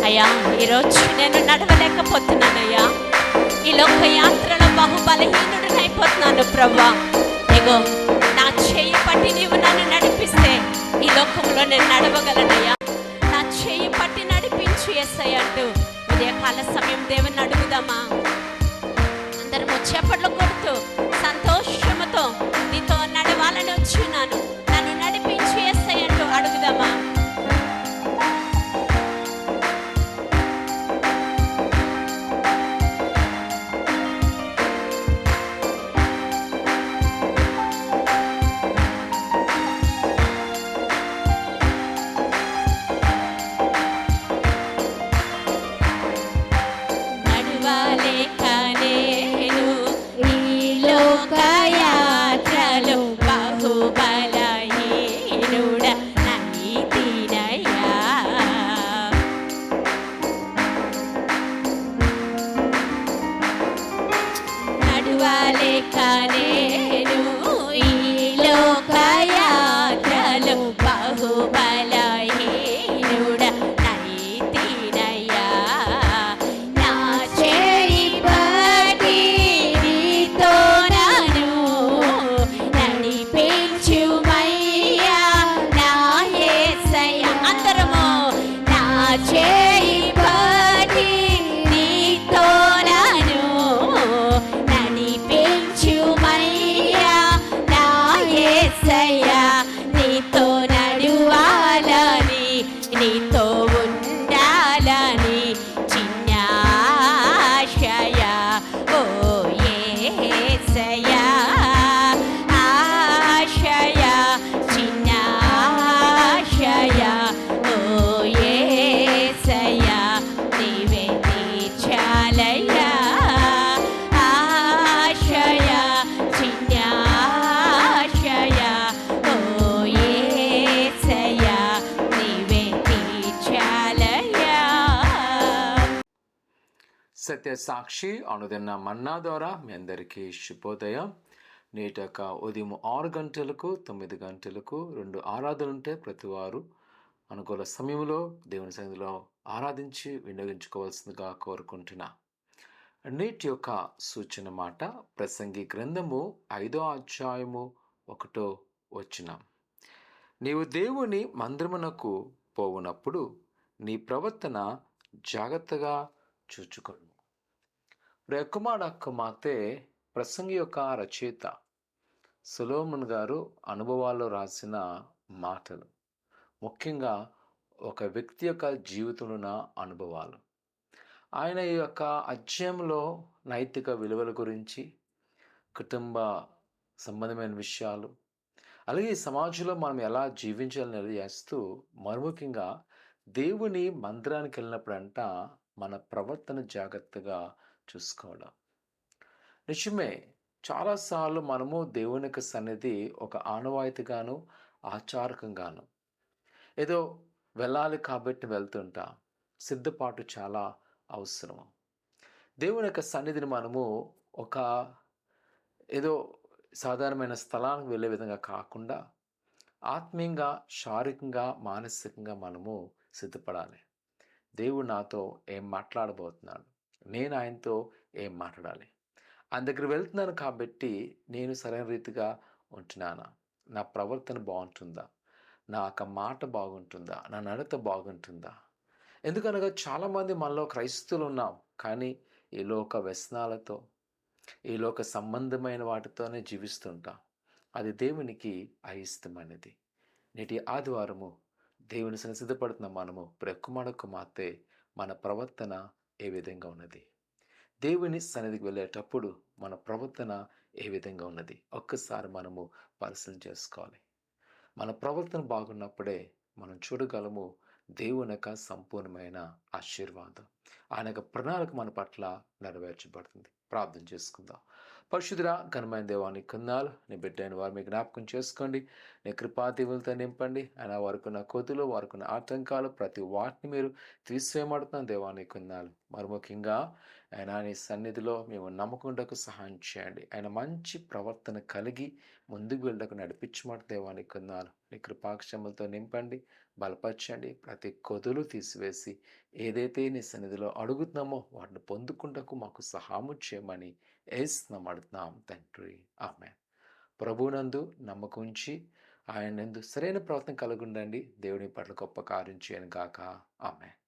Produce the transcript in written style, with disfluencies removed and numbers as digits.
అయ్యా ఈరోజు నేను నడవలేకపోతున్నానయ్యా, ఈ లోక యాత్రలో బలహీనుడినైపోతున్నాను ప్రభా. ఇగో నా చేయి పట్టి నీవు నన్ను నడిపిస్తే ఈ లోకంలో నేను నడవగలనయ్యా. నా చేయి పట్టి నడిపించు యేసయ్య అంటూ ఉదయకాల సమయం దేవుని అడుగుదామా? అందరము చప్పట్లు కొడుతూ సంతోషముతో నీతో నడవాలని వచ్చినాను, నన్ను నడిపించు యేసయ్య అంటూ అడుగుదామా? సత్య సాక్షి అనుదిన మన్నా ద్వారా మీ అందరికీ శుభోదయం. నేటి యొక్క ఉదయం 6 గంటలకు 9 గంటలకు 2 ఆరాధనలు ఉంటే ప్రతి వారు అనుకూల సమయంలో దేవుని సన్నిధిలో ఆరాధించి వినియోగించుకోవాల్సిందిగా కోరుకుంటున్నా. నేటి యొక్క సూచన మాట ప్రసంగి గ్రంథము 5వ అధ్యాయము 1వ వచనం. నీవు దేవుని మందిరమునకు పోవునప్పుడు నీ ప్రవర్తన జాగ్రత్తగా చూచుకొను. కుమార్తె ప్రసంగి యొక్క రచయిత సొలొమోన్ గారు అనుభవాల్లో రాసిన మాటలు, ముఖ్యంగా ఒక వ్యక్తి యొక్క జీవితంలో అనుభవాలు. ఆయన ఈ యొక్క అధ్యాయంలో నైతిక విలువల గురించి, కుటుంబ సంబంధమైన విషయాలు, అలాగే ఈ సమాజంలో మనం ఎలా జీవించాలని తెలియజేస్తూ, మరుముఖ్యంగా దేవుని మందిరానికి వెళ్ళినప్పుడంట మన ప్రవర్తన జాగ్రత్తగా చూసుకోవడం. నిజమే, చాలాసార్లు మనము దేవుని యొక్క సన్నిధి ఒక ఆనవాయితీగాను ఆచారకంగాను ఏదో వెళ్ళాలి కాబట్టి వెళ్తుంటాం. సిద్ధపాటు చాలా అవసరం. దేవుని యొక్క సన్నిధిని మనము ఒక ఏదో సాధారణమైన స్థలానికి వెళ్ళే విధంగా కాకుండా ఆత్మీయంగా, శారీరకంగా, మానసికంగా మనము సిద్ధపడాలి. దేవుడు నాతో ఏం మాట్లాడబోతున్నాడు, నేను ఆయనతో ఏం మాట్లాడాలి, ఆయన దగ్గర వెళ్తున్నాను కాబట్టి నేను సరైన రీతిగా ఉంటున్నానా, నా ప్రవర్తన బాగుంటుందా, నా యొక్క మాట బాగుంటుందా, నా నడత బాగుంటుందా. ఎందుకనగా చాలామంది మనలో క్రైస్తవులు ఉన్నాం, కానీ ఈ లోక వ్యసనాలతో, ఈ లోక సంబంధమైన వాటితోనే జీవిస్తుంటాం. అది దేవునికి అయిష్టమైనది. నేటి ఆదివారము దేవుని సన్నిధికి సిద్ధపడుతున్న మనము కుమార్తె మన ప్రవర్తన ఏ విధంగా ఉన్నది, దేవుని సన్నిధికి వెళ్ళేటప్పుడు మన ప్రవర్తన ఏ విధంగా ఉన్నది ఒక్కసారి మనము పరిశీలన చేసుకోవాలి. మన ప్రవర్తన బాగున్నప్పుడే మనం చూడగలము దేవుని యొక్క సంపూర్ణమైన ఆశీర్వాదం, ఆయన యొక్క ప్రణాళిక మన పట్ల నెరవేర్చబడుతుంది. ప్రార్థన చేసుకుందాం. పరిశుద్ధుడా ఘనమైన దేవాన్ని కొందాలు నీ బిడ్డైన వారు మీ జ్ఞాపకం చేసుకోండి. నీ కృపాదీవులతో నింపండి. ఆయన వారికున్న కొదులు, వారికున్న ఆటంకాలు ప్రతి వాటిని మీరు తీసివేయమంటున్నాను దేవాన్ని కొందాలు. మరి ముఖ్యంగా ఆయన నీ సన్నిధిలో మేము నమ్మకుండకు సహాయం చేయండి. ఆయన మంచి ప్రవర్తన కలిగి ముందుకు వెళ్ళకు నడిపించమాట దేవాన్ని కొందాలు. నీ కృపాక్షములతో నింపండి, బలపరచండి. ప్రతి కొదులు తీసివేసి ఏదైతే నీ సన్నిధిలో అడుగుతున్నామో వాటిని పొందుకుంటకు మాకు సహాయం చేయమని ఏసునామడుతున్నాం తండ్రి. ఆమేన్. ప్రభువునందు నమ్మకం ఉంచి ఆయన నందు సరైన ప్రవర్తన కలిగి ఉండండి. దేవుని పట్ల గొప్ప కార్యం చేయను గాక. ఆమేన్.